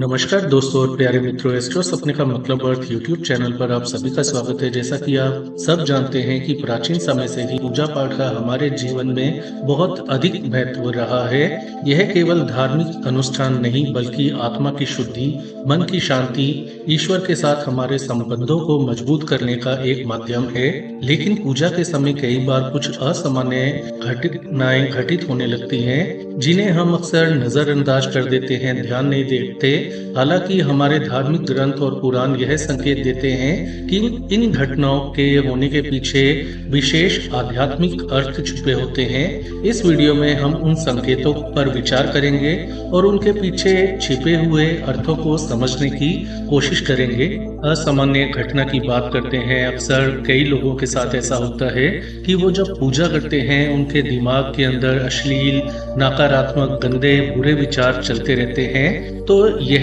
नमस्कार दोस्तों और प्यारे मित्रों, एस्ट्रो सपने का मतलब अर्थ यूट्यूब चैनल पर आप सभी का स्वागत है। जैसा कि आप सब जानते हैं कि प्राचीन समय से ही पूजा पाठ का हमारे जीवन में बहुत अधिक महत्व रहा है। यह केवल धार्मिक अनुष्ठान नहीं बल्कि आत्मा की शुद्धि, मन की शांति, ईश्वर के साथ हमारे संबंधों को मजबूत करने का एक माध्यम है। लेकिन पूजा के समय कई बार कुछ असामान्य घटनाएं घटित होने लगती हैं, जिन्हें हम अक्सर नजरअंदाज कर देते हैं, ध्यान नहीं देते। हालांकि हमारे धार्मिक ग्रंथ और पुराण यह संकेत देते हैं कि इन घटनाओं के होने के पीछे विशेष आध्यात्मिक अर्थ छुपे होते हैं। इस वीडियो में हम उन संकेतों पर विचार करेंगे और उनके पीछे छिपे हुए अर्थों को समझने की कोशिश करेंगे। असामान्य घटना की बात करते हैं। अक्सर कई लोगों के साथ ऐसा होता है कि वो जब पूजा करते हैं उनके दिमाग के अंदर अश्लील, नकारात्मक, गंदे, बुरे विचार चलते रहते हैं। तो यह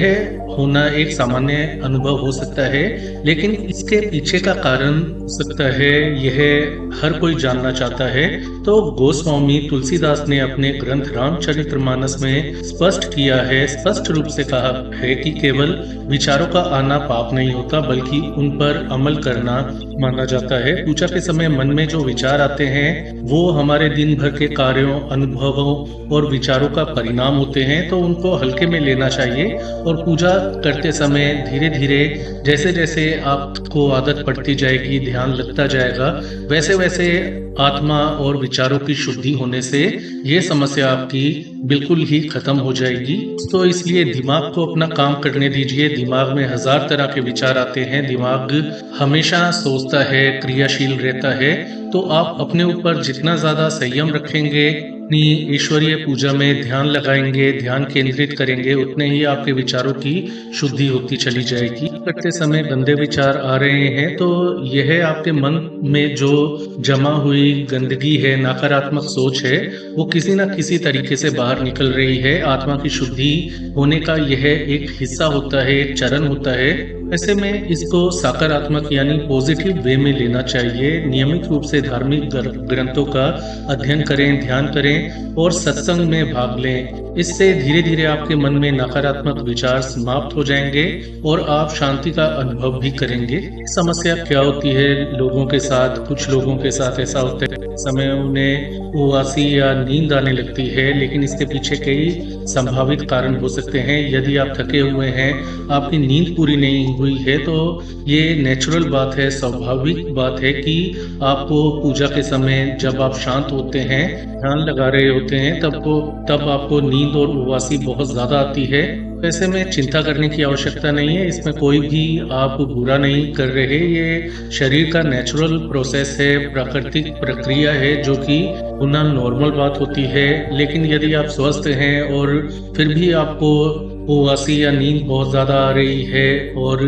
होना एक सामान्य अनुभव हो सकता है, लेकिन इसके पीछे का कारण हो सकता है यह हर कोई जानना चाहता है। तो गोस्वामी तुलसीदास ने अपने ग्रंथ रामचरितमानस में स्पष्ट किया है, स्पष्ट रूप से कहा है कि केवल विचारों का आना पाप नहीं होता बल्कि उन पर अमल करना माना जाता है। पूजा के समय मन में जो विचार आते हैं वो हमारे दिन भर के कार्यों, अनुभवों और विचारों का परिणाम होते हैं, तो उनको हल्के में लेना चाहिए। और पूजा करते समय धीरे धीरे जैसे जैसे आपको आदत पड़ती जाएगी, ध्यान लगता जाएगा, वैसे वैसे आत्मा और विचारों की शुद्धि होने से ये समस्या आपकी बिल्कुल ही खत्म हो जाएगी। तो इसलिए दिमाग को अपना काम करने दीजिए। दिमाग में हजार तरह के विचार आते हैं, दिमाग हमेशा सोचता है, क्रियाशील रहता है। तो आप अपने ऊपर जितना ज्यादा संयम रखेंगे, अपनी ईश्वरीय पूजा में ध्यान लगाएंगे, ध्यान केंद्रित करेंगे, उतने ही आपके विचारों की शुद्धि होती चली जाएगी। करते समय गंदे विचार आ रहे हैं तो यह आपके मन में जो जमा हुई गंदगी है, नकारात्मक सोच है, वो किसी न किसी तरीके से बाहर निकल रही है। आत्मा की शुद्धि होने का यह एक हिस्सा होता है, एक चरण होता है। ऐसे में इसको सकारात्मक यानी पॉजिटिव वे में लेना चाहिए। नियमित रूप से धार्मिक ग्रंथों का अध्ययन करें, ध्यान करें और सत्संग में भाग लें। इससे धीरे धीरे आपके मन में नकारात्मक विचार समाप्त हो जाएंगे और आप शांति का अनुभव भी करेंगे। समस्या क्या होती है लोगों के साथ? कुछ लोगों के साथ ऐसा होता है समय उन्हें उदासी या नींद आने लगती है, लेकिन इसके पीछे कई संभावित कारण हो सकते हैं। यदि आप थके हुए हैं, आपकी नींद पूरी नहीं हुई है, तो ये नेचुरल बात है, स्वाभाविक बात है कि आपको पूजा के समय जब आप शांत होते हैं, ध्यान लगा रहे होते हैं, तब आपको नींद और उबासी बहुत ज्यादा आती है। ऐसे में चिंता करने की आवश्यकता नहीं है। इसमें कोई भी आप बुरा नहीं कर रहे। ये शरीर का नेचुरल प्रोसेस है, प्राकृतिक प्रक्रिया है, जो कि होना नॉर्मल बात होती है। लेकिन यदि आप स्वस्थ हैं और फिर भी आपको उबासी या नींद बहुत ज्यादा आ रही है और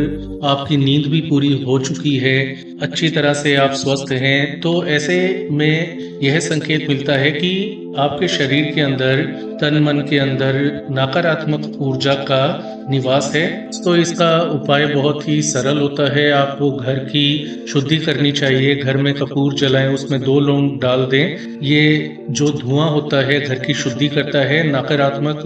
आपकी नींद भी पूरी हो चुकी है, अच्छी तरह से आप स्वस्थ हैं, तो ऐसे में यह संकेत मिलता है कि आपके शरीर के अंदर, तन मन के अंदर नकारात्मक ऊर्जा का निवास है। तो इसका उपाय बहुत ही सरल होता है। आपको घर की शुद्धि करनी चाहिए। घर में कपूर जलाएं, उसमें 2 लौंग डाल दें। ये जो धुआं होता है घर की शुद्धि करता है, नकारात्मक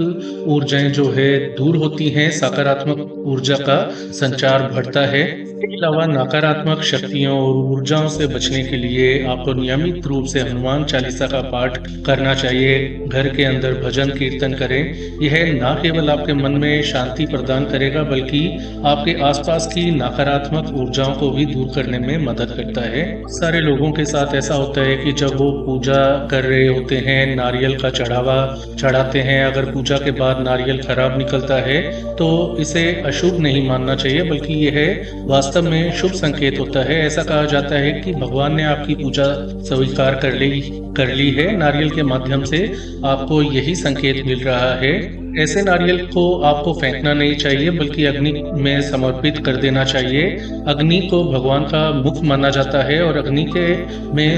ऊर्जाएं जो है दूर होती हैं, सकारात्मक ऊर्जा का संचार बढ़ता है। इसके अलावा नकारात्मक शक्तियों और ऊर्जाओं से बचने के लिए आपको नियमित रूप से हनुमान चालीसा का पाठ करना चाहिए। घर के अंदर भजन कीर्तन करें। यह न केवल आपके मन में शांति प्रदान करेगा बल्कि आपके आसपास की नकारात्मक ऊर्जाओं को भी दूर करने में मदद करता है। सारे लोगों के साथ ऐसा होता है कि जब वो पूजा कर रहे होते हैं, नारियल का चढ़ावा चढ़ाते हैं, अगर पूजा के बाद नारियल खराब निकलता है तो इसे अशुभ नहीं मानना चाहिए बल्कि यह वास्तव में शुभ संकेत होता है। ऐसा कहा जाता है कि भगवान ने आपकी पूजा स्वीकार कर ली है। नारियल के माध्यम से आपको यही संकेत मिल रहा है। ऐसे नारियल को आपको फेंकना नहीं चाहिए बल्कि अग्नि में समर्पित कर देना चाहिए। अग्नि को भगवान का मुख माना जाता है और अग्नि के में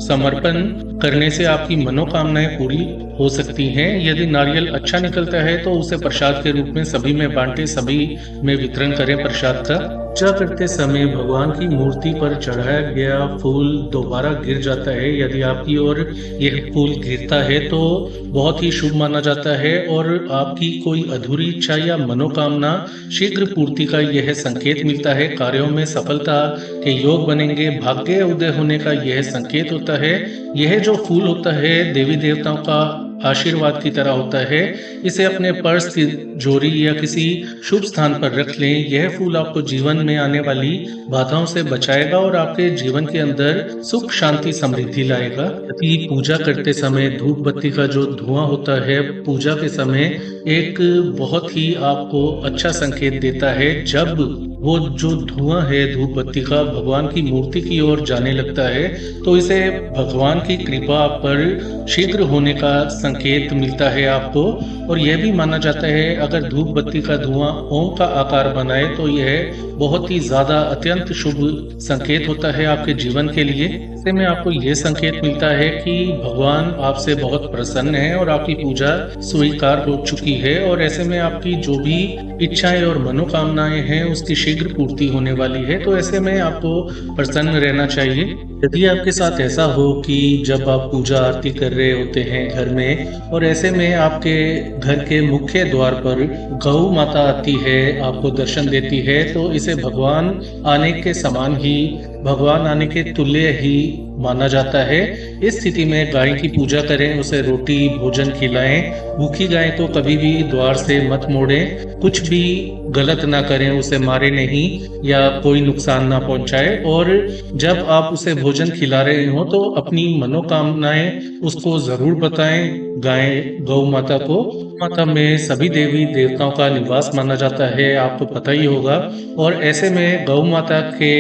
समर्पण करने से आपकी मनोकामनाएं पूरी हो सकती हैं। यदि नारियल अच्छा निकलता है तो उसे प्रसाद के रूप में सभी में बांटे, सभी में वितरण करें प्रसाद का। पूजा करते समय भगवान की मूर्ति पर चढ़ाया गया फूल दोबारा गिर जाता है, यदि आपकी ओर यह फूल गिरता है तो बहुत ही शुभ माना जाता है और आपकी कोई अधूरी इच्छा या मनोकामना शीघ्र पूर्ति का यह संकेत मिलता है। कार्यों में सफलता के योग बनेंगे, भाग्य उदय होने का यह संकेत होता है। यह जो फूल होता है देवी देवताओं का आशीर्वाद की तरह होता है। इसे अपने पर्स की जोड़ी या किसी शुभ स्थान पर रख लें। यह फूल आपको जीवन में आने वाली बाधाओं से बचाएगा और आपके जीवन के अंदर सुख शांति समृद्धि लाएगा। यदि पूजा करते समय धूप बत्ती का जो धुआं होता है पूजा के समय एक बहुत ही आपको अच्छा संकेत देता है। जब वो जो धुआं है धूप बत्ती का भगवान की मूर्ति की ओर जाने लगता है तो इसे भगवान की कृपा आप पर शीघ्र होने का संकेत मिलता है आपको। और यह भी माना जाता है अगर धूप बत्ती का धुआं ओम का आकार बनाए तो यह बहुत ही ज्यादा अत्यंत शुभ संकेत होता है आपके जीवन के लिए। ऐसे में आपको यह संकेत मिलता है कि भगवान आपसे बहुत प्रसन्न है और आपकी पूजा स्वीकार हो चुकी है और ऐसे में आपकी जो भी इच्छाएं और मनोकामनाएं हैं उसकी शीघ्र पूर्ति होने वाली है। तो ऐसे में आपको प्रसन्न रहना चाहिए। यदि आपके साथ ऐसा हो कि जब आप पूजा आरती कर रहे होते हैं घर में और ऐसे में आपके घर के मुख्य द्वार पर गौ माता आती है, आपको दर्शन देती है, तो इसे भगवान आने के समान ही, भगवान आने के तुल्य ही माना जाता है। इस स्थिति में गाय की पूजा करें, उसे रोटी भोजन खिलाएं। भूखी गाय को कभी भी द्वार से मत मोड़ें, कुछ भी गलत ना करें, उसे मारे नहीं या कोई नुकसान ना पहुंचाए। और जब आप उसे भोजन खिला रहे हो तो अपनी मनोकामनाएं उसको जरूर बताएं। गाय गौ माता को, माता में सभी देवी देवताओं का निवास माना जाता है, आपको पता ही होगा। और ऐसे में गौ माता के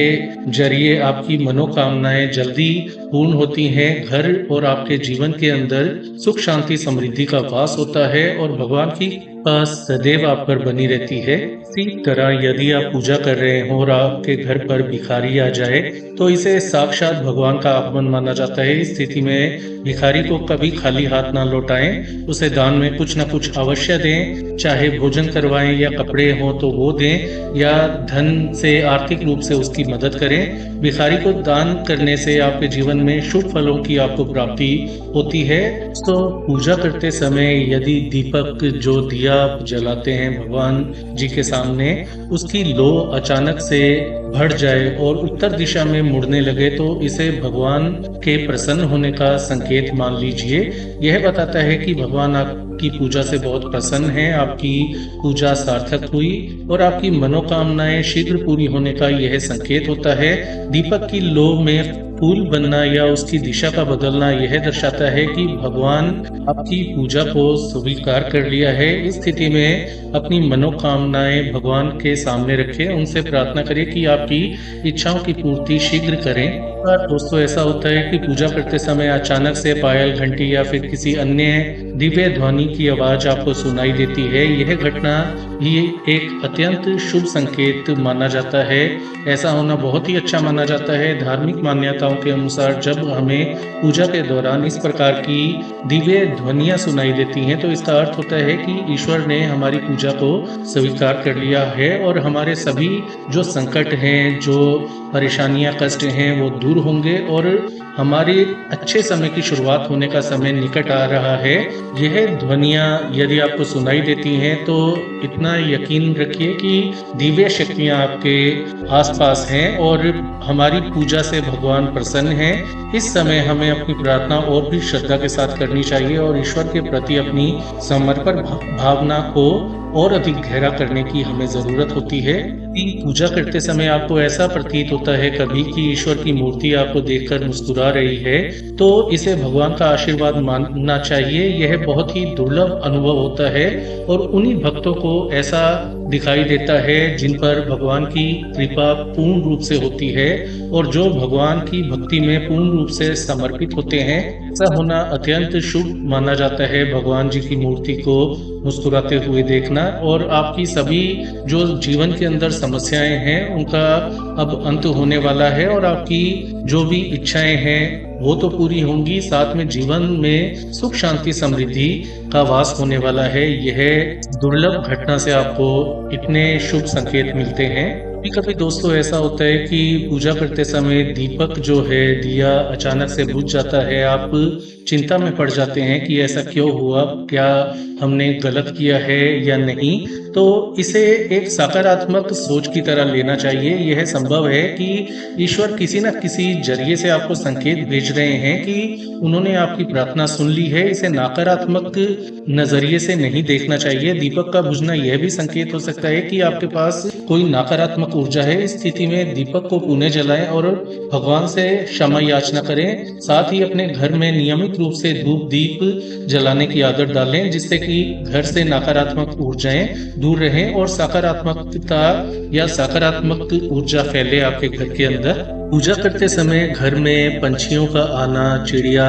जरिए आपकी मनोकामनाएं जल्दी पूर्ण होती हैं। घर और आपके जीवन के अंदर सुख शांति समृद्धि का वास होता है और भगवान की कृपा सदैव आप पर बनी रहती है। इसी तरह यदि आप पूजा कर रहे हो और आपके घर पर भिखारी आ जाए तो इसे साक्षात भगवान का आगमन माना जाता है। इस स्थिति में भिखारी को कभी खाली हाथ ना लौटाएं, उसे दान में कुछ ना कुछ अवश्य दें, चाहे भोजन करवाएं या कपड़े हो तो वो दें या धन से आर्थिक रूप से उसकी मदद करें। भिखारी को दान करने से आपके जीवन में शुभ फलों की आपको प्राप्ति होती है। तो पूजा करते समय यदि दीपक जो दिया जलाते हैं भगवान जी के सामने उसकी लो अचानक से बढ़ जाए और उत्तर दिशा में मुड़ने लगे तो इसे भगवान के प्रसन्न होने का संकेत मान लीजिए। यह बताता है कि भगवान आपकी पूजा से बहुत प्रसन्न है, आपकी पूजा सार्थक हुई और आपकी मनोकामनाएं शीघ्र पूरी होने का यह संकेत होता है। दीपक की लो में फूल बनना या उसकी दिशा का बदलना यह दर्शाता है कि भगवान आपकी पूजा को स्वीकार कर लिया है। इस स्थिति में अपनी मनोकामनाएं भगवान के सामने रखें, उनसे प्रार्थना करें कि आपकी इच्छाओं की पूर्ति शीघ्र करें। और दोस्तों ऐसा होता है कि पूजा करते समय अचानक से पायल, घंटी या फिर किसी अन्य दिव्य ध्वनि की आवाज आपको सुनाई देती है। यह घटना ही एक अत्यंत शुभ संकेत माना जाता है। ऐसा होना बहुत ही अच्छा माना जाता है। धार्मिक मान्यताओं के अनुसार जब हमें पूजा के दौरान इस प्रकार की दिव्य ध्वनियां सुनाई देती हैं तो इसका अर्थ होता है कि ईश्वर ने हमारी पूजा को स्वीकार कर लिया है और हमारे सभी जो संकट हैं, जो परेशानियां, कष्ट हैं वो दूर होंगे और हमारे अच्छे समय की शुरुआत होने का समय निकट आ रहा है। यह ध्वनियां यदि आपको सुनाई देती हैं तो इतना यकीन रखिए कि दिव्य शक्तियां आपके आसपास हैं और हमारी पूजा से भगवान प्रसन्न हैं। इस समय हमें अपनी प्रार्थना और भी श्रद्धा के साथ करनी चाहिए और ईश्वर के प्रति अपनी समर्पण भावना को और अधिक गहरा करने की हमें जरूरत होती है। पूजा करते समय आपको ऐसा प्रतीत होता है कभी कि ईश्वर की मूर्ति आपको देखकर मुस्कुरा रही है तो इसे भगवान का आशीर्वाद मानना चाहिए। यह बहुत ही दुर्लभ अनुभव होता है और उन्हीं भक्तों को ऐसा दिखाई देता है जिन पर भगवान की कृपा पूर्ण रूप से होती है और जो भगवान की भक्ति में पूर्ण रूप से समर्पित होते हैं। ऐसा होना अत्यंत शुभ माना जाता है। भगवान जी की मूर्ति को मुस्कुराते हुए देखना और आपकी सभी जो जीवन के अंदर समस्याएं हैं उनका अब अंत होने वाला है और आपकी जो भी इच्छाएं हैं वो तो पूरी होंगी, साथ में जीवन में सुख शांति समृद्धि का वास होने वाला है। यह दुर्लभ घटना से आपको इतने शुभ संकेत मिलते हैं। कभी कभी दोस्तों ऐसा होता है कि पूजा करते समय दीपक जो है, दिया अचानक से बुझ जाता है। आप चिंता में पड़ जाते हैं कि ऐसा क्यों हुआ, क्या हमने गलत किया है या नहीं। तो इसे एक सकारात्मक सोच की तरह लेना चाहिए। यह संभव है कि ईश्वर किसी न किसी जरिए से आपको संकेत भेज रहे हैं कि उन्होंने आपकी प्रार्थना सुन ली है। इसे नकारात्मक नजरिए से नहीं देखना चाहिए। दीपक का बुझना यह भी संकेत हो सकता है कि आपके पास कोई नकारात्मक ऊर्जा है। इस स्थिति में दीपक को पुनः जलाएं और भगवान से क्षमा याचना करें। साथ ही अपने घर में नियमित रूप से धूप दीप जलाने की आदत डालें, जिससे कि घर से नकारात्मक ऊर्जाएं दूर रहें और सकारात्मकता या सकारात्मक ऊर्जा फैले आपके घर के अंदर। पूजा करते समय घर में पंछियों का आना, चिड़िया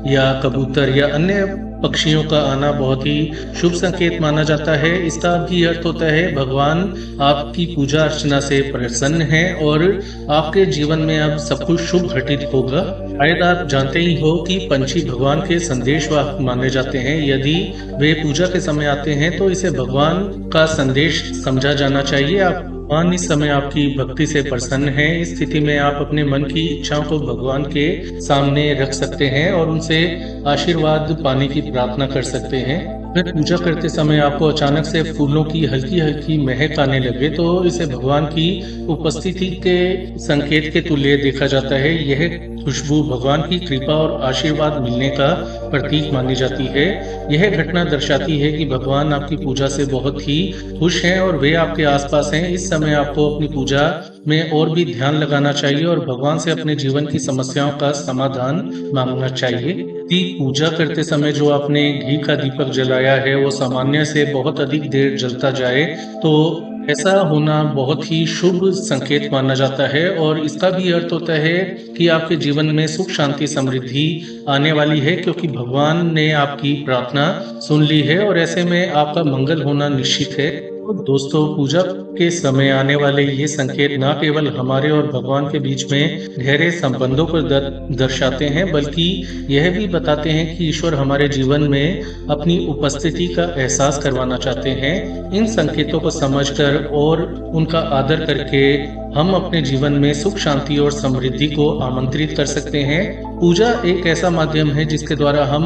या कबूतर या अन्य पक्षियों का आना बहुत ही शुभ संकेत माना जाता है। इसका भी अर्थ होता है भगवान आपकी पूजा अर्चना से प्रसन्न है और आपके जीवन में अब सब कुछ शुभ घटित होगा। शायद आप जानते ही हो कि पंछी भगवान के संदेशवाहक माने जाते हैं। यदि वे पूजा के समय आते हैं तो इसे भगवान का संदेश समझा जाना चाहिए। आप भगवान इस समय आपकी भक्ति से प्रसन्न है। इस स्थिति में आप अपने मन की इच्छाओं को भगवान के सामने रख सकते हैं और उनसे आशीर्वाद पाने की प्रार्थना कर सकते हैं। अगर पूजा करते समय आपको अचानक से फूलों की हल्की हल्की महक आने लगे तो इसे भगवान की उपस्थिति के संकेत के तुल्य देखा जाता है। यह खुशबू भगवान की कृपा और आशीर्वाद मिलने का प्रतीक मानी जाती है। यह घटना दर्शाती है कि भगवान आपकी पूजा से बहुत ही खुश हैं और वे आपके आसपास हैं। इस समय आपको अपनी पूजा में और भी ध्यान लगाना चाहिए और भगवान से अपने जीवन की समस्याओं का समाधान मांगना चाहिए। यदि पूजा करते समय जो आपने घी का दीपक जलाया है वो सामान्य से बहुत अधिक देर जलता जाए तो ऐसा होना बहुत ही शुभ संकेत माना जाता है और इसका भी अर्थ होता है कि आपके जीवन में सुख शांति समृद्धि आने वाली है, क्योंकि भगवान ने आपकी प्रार्थना सुन ली है और ऐसे में आपका मंगल होना निश्चित है। तो दोस्तों, पूजा के समय आने वाले ये संकेत न केवल हमारे और भगवान के बीच में गहरे संबंधों को दर्शाते हैं, बल्कि यह भी बताते हैं कि ईश्वर हमारे जीवन में अपनी उपस्थिति का एहसास करवाना चाहते हैं। इन संकेतों को समझकर और उनका आदर करके हम अपने जीवन में सुख शांति और समृद्धि को आमंत्रित कर सकते हैं। पूजा एक ऐसा माध्यम है जिसके द्वारा हम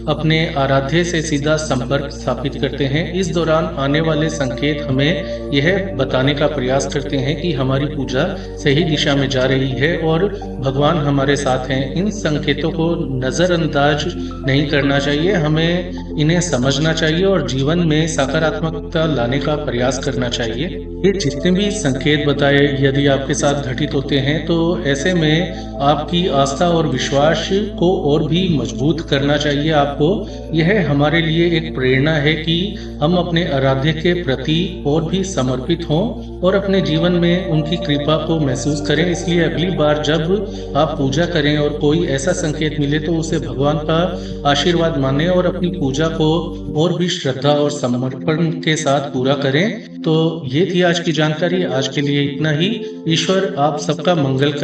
अपने आराध्य से सीधा संपर्क स्थापित करते हैं। इस दौरान आने वाले संकेत हमें यह बताने का प्रयास करते हैं कि हमारी पूजा सही दिशा में जा रही है और भगवान हमारे साथ हैं। इन संकेतों को नजरअंदाज नहीं करना चाहिए, हमें इन्हें समझना चाहिए और जीवन में सकारात्मकता लाने का प्रयास करना चाहिए। ये जितने भी संकेत बताए यदि आपके साथ घटित होते हैं तो ऐसे में आपकी आस्था और विश्वास को और भी मजबूत करना चाहिए आपको। यह हमारे लिए एक प्रेरणा है कि हम अपने आराध्य के प्रति और भी समर्पित हों और अपने जीवन में उनकी कृपा को महसूस करें। इसलिए अगली बार जब आप पूजा करें और कोई ऐसा संकेत मिले तो उसे भगवान का आशीर्वाद माने और अपनी पूजा को और भी श्रद्धा और समर्पण के साथ पूरा करें। तो ये थी आज की जानकारी। आज के लिए इतना ही। ईश्वर आप सबका मंगल करे।